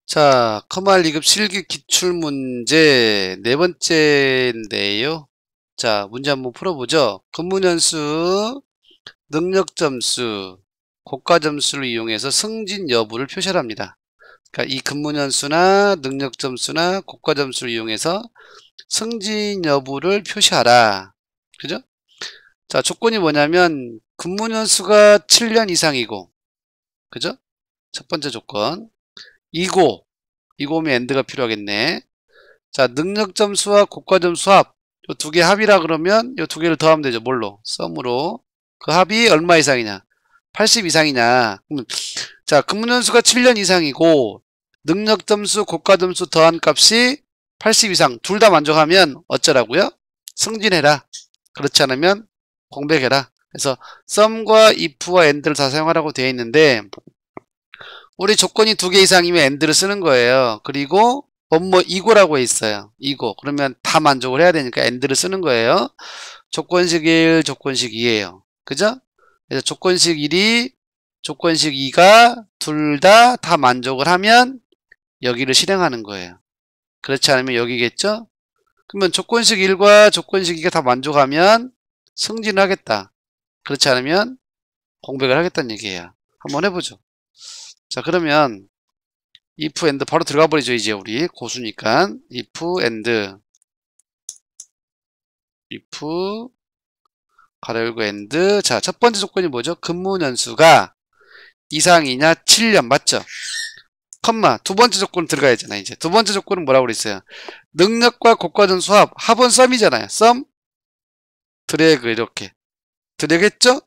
자, 커말 2급 실기 기출문제 네 번째인데요. 자, 문제 한번 풀어보죠. 근무연수, 능력점수, 고가점수를 이용해서 승진 여부를 표시합니다. 그러니까 이 근무연수나 능력점수나 고가점수를 이용해서 승진 여부를 표시하라. 그죠? 자, 조건이 뭐냐면 근무연수가 7년 이상이고, 그죠? 첫 번째 조건. 이고면 엔드가 필요하겠네. 자, 능력 점수와 고가 점수 합. 요 두 개 합이라 그러면 요 두 개를 더하면 되죠. 뭘로? 썸으로. 그 합이 얼마 이상이냐? 80 이상이냐? 자, 근무연수가 7년 이상이고 능력 점수, 고가 점수 더한 값이 80 이상. 둘 다 만족하면 어쩌라고요? 승진해라. 그렇지 않으면 공백해라. 그래서 썸과 if와 and를 다 사용하라고 되어 있는데 우리 조건이 두 개 이상이면 and를 쓰는 거예요. 그리고 이고라고 있어요. 이고. 그러면 다 만족을 해야 되니까 and를 쓰는 거예요. 조건식 1, 조건식 2예요. 그죠? 그래서 조건식 1이, 조건식 2가 둘 다 만족을 하면 여기를 실행하는 거예요. 그렇지 않으면 여기겠죠? 그러면 조건식 1과 조건식 2가 다 만족하면 승진을 하겠다. 그렇지 않으면 공백을 하겠다는 얘기예요. 한번 해보죠. 자, 그러면 if and 바로 들어가 버리죠. 이제 우리 고수니까 if and if 가로 열고 and. 자, 첫 번째 조건이 뭐죠? 근무 연수가 이상이냐 7년 맞죠? 컴마 두 번째 조건 들어가야잖아. 이제 두 번째 조건은 뭐라고 그랬어요? 능력과 고과점 수합. 합은 썸이잖아요. 썸 드래그 이렇게 드래그했죠?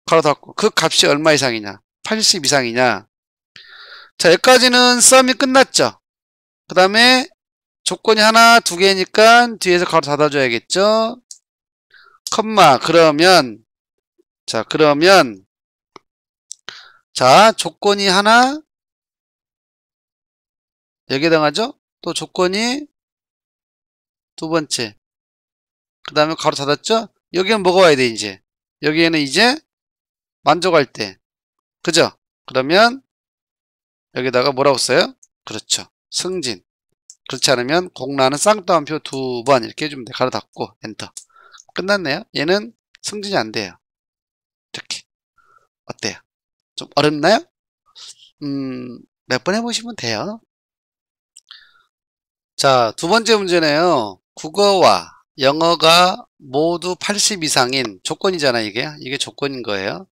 가로 닫고 그 값이 얼마 이상이냐? 80 이상이냐? 자, 여기까지는 썸이 끝났죠? 그 다음에 조건이 하나, 두 개니까 뒤에서 가로 닫아줘야겠죠? 컴마, 그러면, 자, 조건이 하나, 여기에 해당하죠? 또 조건이 두 번째. 그 다음에 가로 닫았죠? 여기는 뭐가 와야 돼, 이제? 여기에는 이제 만족할 때. 그죠? 그러면 여기다가 뭐라고 써요? 그렇죠. 승진. 그렇지 않으면 공라는 쌍따옴표 두 번 이렇게 해주면 돼. 가로 닫고 엔터. 끝났네요. 얘는 승진이 안 돼요. 이렇게. 어때요? 좀 어렵나요? 몇 번 해보시면 돼요. 자, 두 번째 문제네요. 국어와 영어가 모두 80 이상인 조건이잖아, 이게 조건인 거예요.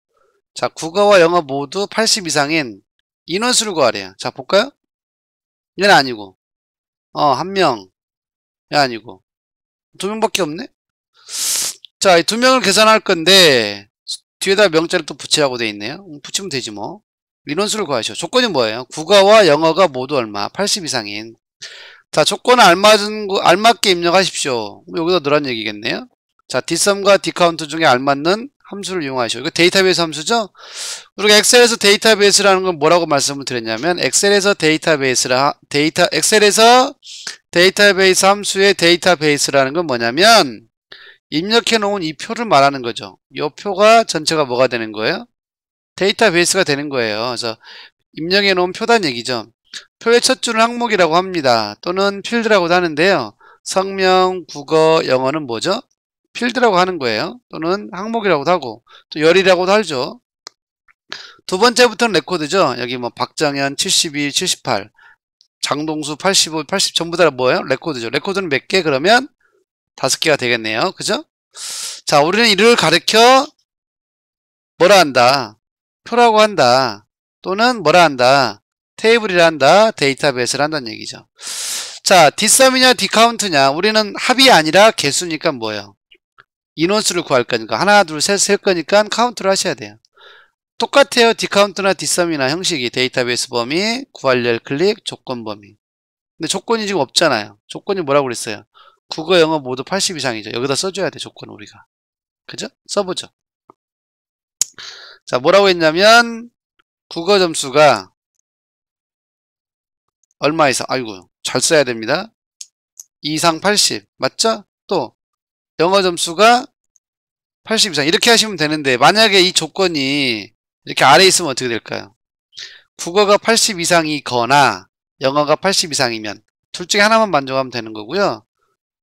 자, 국어와 영어 모두 80 이상인 인원수를 구하래요. 자, 볼까요? 얘는 아니고, 한 명, 얘 아니고, 두 명밖에 없네? 자, 이 두 명을 계산할 건데, 뒤에다 명자를 또 붙이라고 돼 있네요. 붙이면 되지 뭐. 인원수를 구하시오. 조건이 뭐예요? 국어와 영어가 모두 얼마? 80 이상인. 자, 조건을 알맞게 입력하십시오. 여기다 넣으란 얘기겠네요. 자, dsum과 dcount 중에 알맞는 함수를 이용하시오. 이거 데이터베이스 함수죠? 우리가 엑셀에서 데이터베이스라는 건 뭐라고 말씀을 드렸냐면, 엑셀에서 데이터베이스 함수의 데이터베이스라는 건 뭐냐면, 입력해 놓은 이 표를 말하는 거죠. 이 표가 전체가 뭐가 되는 거예요? 데이터베이스가 되는 거예요. 그래서 입력해 놓은 표단 얘기죠. 표의 첫 줄은 항목이라고 합니다. 또는 필드라고도 하는데요. 성명, 국어, 영어는 뭐죠? 필드라고 하는 거예요. 또는 항목이라고도 하고 또 열이라고도 하죠. 두 번째부터는 레코드죠. 여기 뭐 박정현 72, 78, 장동수 85, 80 전부 다 뭐예요? 레코드죠. 레코드는 몇 개? 그러면 5개가 되겠네요. 그죠? 자, 우리는 이를 가르쳐 뭐라 한다? 표라고 한다. 또는 뭐라 한다? 테이블이라 한다. 데이터베이스를 한다는 얘기죠. 자, dsum이냐 dcount냐? 우리는 합이 아니라 개수니까 뭐예요? 인원수를 구할 거니까 하나, 둘, 셋 셀 거니까 카운트를 하셔야 돼요. 똑같아요. dcount나 dsum이나 형식이 데이터베이스 범위, 구할 클릭, 조건 범위. 근데 조건이 지금 없잖아요. 조건이 뭐라고 그랬어요? 국어, 영어 모두 80 이상이죠. 여기다 써줘야 돼, 조건 우리가. 그죠? 써보죠. 자, 뭐라고 했냐면 국어 점수가 얼마 이상? 아이고, 잘 써야 됩니다. 이상 80 맞죠? 또 영어 점수가 80 이상 이렇게 하시면 되는데 만약에 이 조건이 이렇게 아래에 있으면 어떻게 될까요? 국어가 80 이상이거나 영어가 80 이상이면 둘 중에 하나만 만족하면 되는 거고요.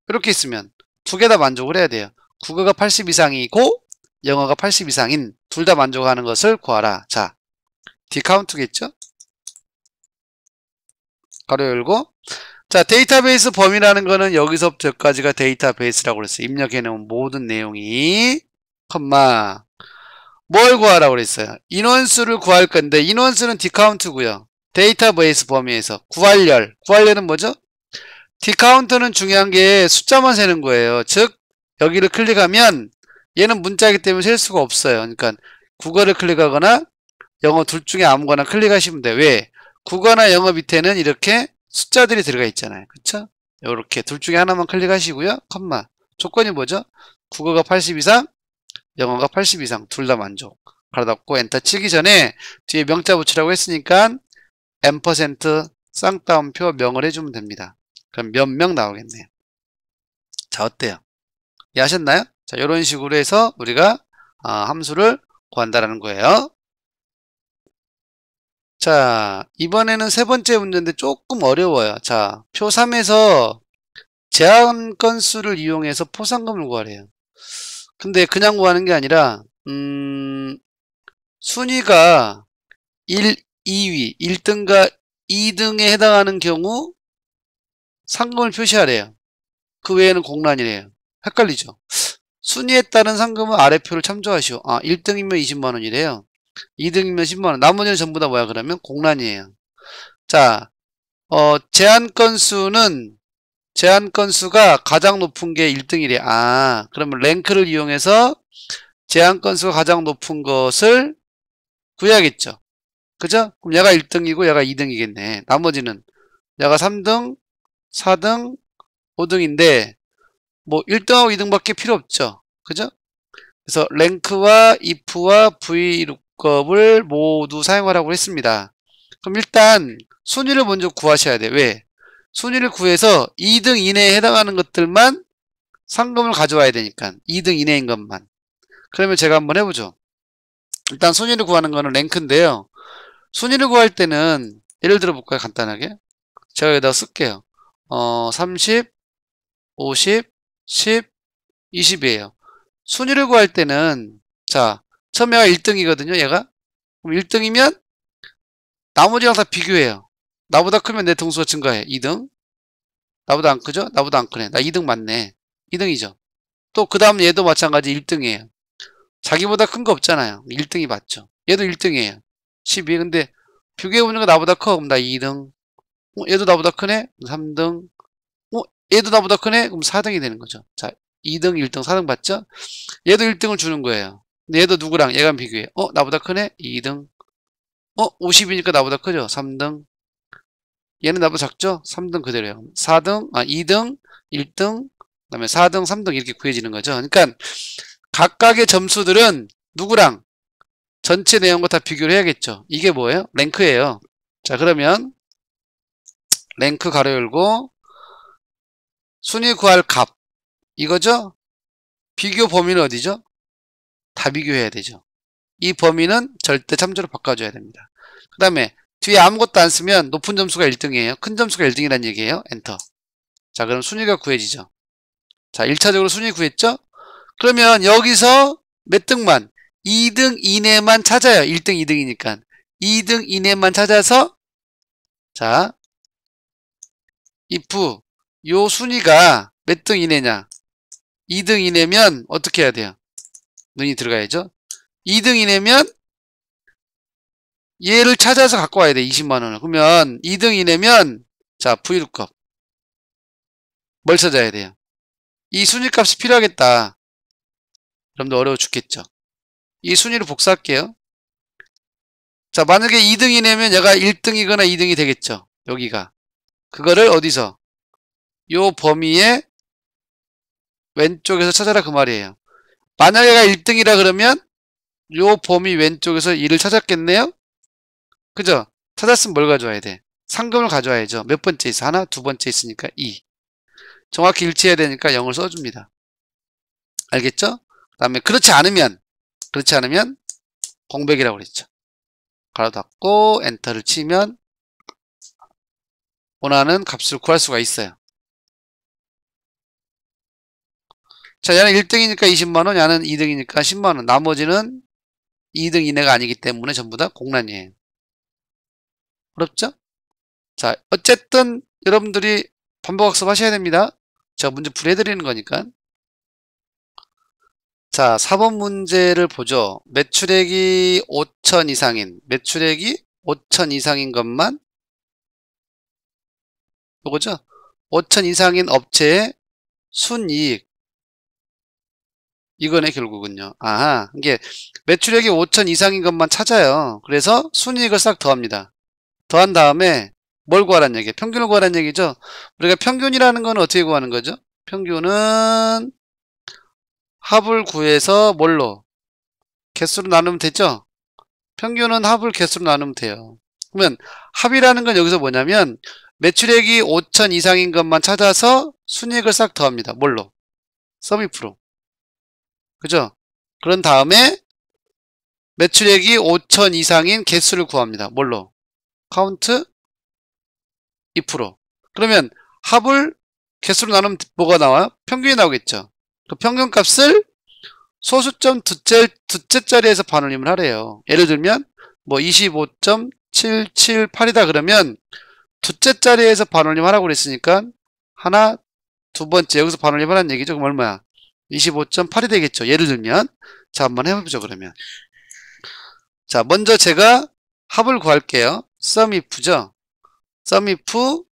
이렇게 있으면 두 개 다 만족을 해야 돼요. 국어가 80 이상이고 영어가 80 이상인 둘 다 만족하는 것을 구하라. 자, 디카운트겠죠? 가로 열고. 자, 데이터베이스 범위라는 거는 여기서부터 여기까지가 데이터베이스라고 그랬어요. 입력해 놓은 모든 내용이 컴마 뭘 구하라고 그랬어요? 인원수를 구할 건데 인원수는 디카운트고요. 데이터베이스 범위에서 구할열은 뭐죠? 디카운트는 중요한 게 숫자만 세는 거예요. 즉 여기를 클릭하면 얘는 문자이기 때문에 셀 수가 없어요. 그러니까 국어를 클릭하거나 영어 둘 중에 아무거나 클릭하시면 돼요. 왜? 국어나 영어 밑에는 이렇게 숫자들이 들어가 있잖아요. 그쵸? 이렇게 둘 중에 하나만 클릭하시고요. 컴마. 조건이 뭐죠? 국어가 80 이상, 영어가 80 이상 둘 다 만족. 가로 닫고 엔터 치기 전에 뒤에 명자 붙이라고 했으니까 M% 쌍따옴표 명을 해주면 됩니다. 그럼 몇 명 나오겠네요. 자, 어때요? 이해하셨나요? 자, 이런 식으로 해서 우리가 함수를 구한다라는 거예요. 자, 이번에는 세 번째 문제인데 조금 어려워요. 자, 표 3에서 제한 건수를 이용해서 포상금을 구하래요. 근데 그냥 구하는 게 아니라 순위가 1, 2위, 1등과 2등에 해당하는 경우 상금을 표시하래요. 그 외에는 공란이래요. 헷갈리죠? 순위에 따른 상금은 아래 표를 참조하시오. 1등이면 20만원이래요. 2등이면 10만원. 나머지는 전부 다 뭐야? 그러면 공란이에요. 자, 제한 건수가 가장 높은 게 1등이래. 그러면 랭크를 이용해서 제한 건수가 가장 높은 것을 구해야겠죠. 그죠? 그럼 얘가 1등이고 얘가 2등이겠네. 나머지는 얘가 3등, 4등, 5등인데 뭐 1등하고 2등밖에 필요 없죠. 그죠? 그래서 랭크와 if와 vlookup을 모두 사용하라고 했습니다. 그럼 일단 순위를 먼저 구하셔야 돼요. 왜? 순위를 구해서 2등 이내에 해당하는 것들만 상금을 가져와야 되니까 2등 이내인 것만. 그러면 제가 한번 해보죠. 일단 순위를 구하는 거는 랭크인데요. 순위를 구할 때는 예를 들어 볼까요? 간단하게. 제가 여기다 쓸게요. 30, 50, 10, 20이에요. 순위를 구할 때는 자, 처음에 얘가 1등이거든요. 얘가. 그럼 1등이면 나머지랑 다 비교해요. 나보다 크면 내 등수가 증가해. 2등. 나보다 안 크죠? 나보다 안 크네. 나 2등 맞네. 2등이죠. 또 그 다음 얘도 마찬가지 1등이에요. 자기보다 큰 거 없잖아요. 1등이 맞죠. 얘도 1등이에요. 12. 근데 비교해보니까 나보다 커. 그럼 나 2등. 얘도 나보다 크네? 3등. 얘도 나보다 크네? 그럼 4등이 되는 거죠. 자, 2등, 1등, 4등 봤죠? 얘도 1등을 주는 거예요. 근데 얘도 누구랑 얘가 비교해. 나보다 크네? 2등. 50이니까 나보다 크죠? 3등. 얘는 나보다 작죠? 3등 그대로예요. 4등, 2등, 1등, 그 다음에 4등, 3등 이렇게 구해지는 거죠. 그러니까 각각의 점수들은 누구랑 전체 내용과 다 비교를 해야겠죠. 이게 뭐예요? 랭크예요. 자, 그러면 랭크 가로 열고 순위 구할 값 이거죠? 비교 범위는 어디죠? 다 비교해야 되죠. 이 범위는 절대 참조로 바꿔줘야 됩니다. 그 다음에 뒤에 아무것도 안 쓰면 높은 점수가 1등이에요. 큰 점수가 1등이란 얘기예요. 엔터. 자, 그럼 순위가 구해지죠. 자, 1차적으로 순위 구했죠? 그러면 여기서 몇 등만? 2등 이내만 찾아요. 1등, 2등이니까. 2등 이내만 찾아서 자, if 요 순위가 몇 등 이내냐? 2등 이내면 어떻게 해야 돼요? 눈이 들어가야죠. 2등 이내면 얘를 찾아서 갖고 와야 돼. 20만원을. 그러면 2등 이내면 자, vlookup 뭘 찾아야 돼요? 이 순위값이 필요하겠다. 여러분들 어려워 죽겠죠. 이 순위를 복사할게요. 자, 만약에 2등이 내면 얘가 1등이거나 2등이 되겠죠. 여기가. 그거를 어디서? 요 범위의 왼쪽에서 찾아라 그 말이에요. 만약에 얘가 1등이라 그러면 요 범위 왼쪽에서 2를 찾았겠네요? 그죠? 찾았으면 뭘 가져와야 돼? 상금을 가져와야죠. 몇 번째 있어? 하나? 두 번째 있으니까 2. 정확히 일치해야 되니까 0을 써줍니다. 알겠죠? 그 다음에 그렇지 않으면 공백이라고 그랬죠. 가로 닫고 엔터를 치면 원하는 값을 구할 수가 있어요. 자, 얘는 1등이니까 20만원, 얘는 2등이니까 10만원. 나머지는 2등 이내가 아니기 때문에 전부 다 공란이에요. 어렵죠? 자, 어쨌든 여러분들이 반복학습 하셔야 됩니다. 제가 문제 풀이해드리는 거니까. 자, 4번 문제를 보죠. 매출액이 5천 이상인, 매출액이 5천 이상인 것만 요거죠? 5천 이상인 업체의 순이익. 이거네, 결국은요. 아하, 이게 매출액이 5천 이상인 것만 찾아요. 그래서 순이익을 싹 더합니다. 더한 다음에 뭘 구하라는 얘기예요? 평균을 구하라는 얘기죠? 우리가 평균이라는 건 어떻게 구하는 거죠? 평균은 합을 구해서 뭘로? 개수로 나누면 되죠? 평균은 합을 개수로 나누면 돼요. 그러면 합이라는 건 여기서 뭐냐면 매출액이 5천 이상인 것만 찾아서 순이익을 싹 더합니다. 뭘로? 서밋프로. 그죠? 그런 다음에 매출액이 5천 이상인 개수를 구합니다. 뭘로? 카운트 2%. 그러면 합을 개수로 나누면 뭐가 나와요? 평균이 나오겠죠. 그 평균값을 소수점 두째 자리에서 반올림을 하래요. 예를 들면 뭐 25.778이다 그러면 두째 자리에서 반올림 하라고 그랬으니까 하나, 두 번째 여기서 반올림 하라는 얘기죠. 그럼 얼마야? 25.8이 되겠죠. 예를 들면 자, 한번 해보죠. 그러면 자, 먼저 제가 합을 구할게요. SUMIF죠. SUMIF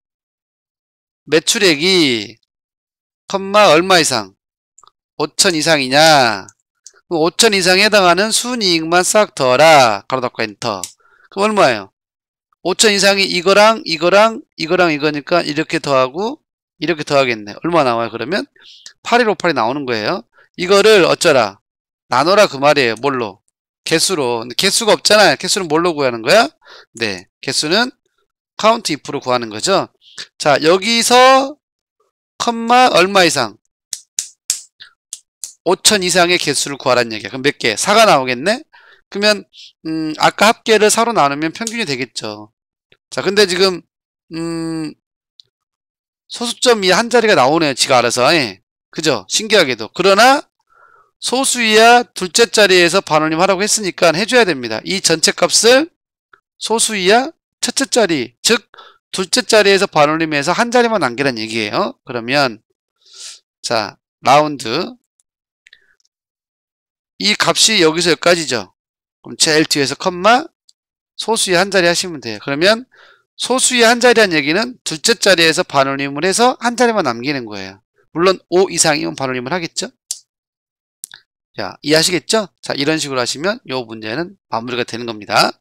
매출액이 얼마 이상? 5천 이상이냐? 5천 이상에 해당하는 순이익만 싹 더하라. 가로 닫고 엔터. 그럼 얼마예요? 5천 이상이 이거랑 이거니까 이렇게 더하고 이렇게 더하겠네. 얼마 나와요? 그러면 8158이 나오는 거예요. 이거를 어쩌라? 나눠라 그 말이에요. 뭘로? 개수로. 근데 개수가 없잖아요. 개수는 뭘로 구하는 거야? 네. 개수는 카운트 if로 구하는 거죠. 자, 여기서 얼마 이상? 5천 이상의 개수를 구하라는 얘기야. 그럼 몇 개? 4가 나오겠네? 그러면 아까 합계를 4로 나누면 평균이 되겠죠. 자, 근데 지금 소수점 이하 한 자리가 나오네요. 지가 알아서. 예. 그죠? 신기하게도. 그러나 소수 이하 둘째 자리에서 반올림 하라고 했으니까 해줘야 됩니다. 이 전체 값을 소수 이하 첫째 자리, 즉 둘째 자리에서 반올림해서 한 자리만 남기란 얘기예요. 그러면 자, 라운드 이 값이 여기서 여기까지죠. 그럼 제일 뒤에서 소수의 한 자리 하시면 돼요. 그러면 소수의 한 자리란 얘기는 둘째 자리에서 반올림을 해서 한 자리만 남기는 거예요. 물론 5 이상이면 반올림을 하겠죠. 자, 이해하시겠죠? 자, 이런 식으로 하시면 이 문제는 마무리가 되는 겁니다.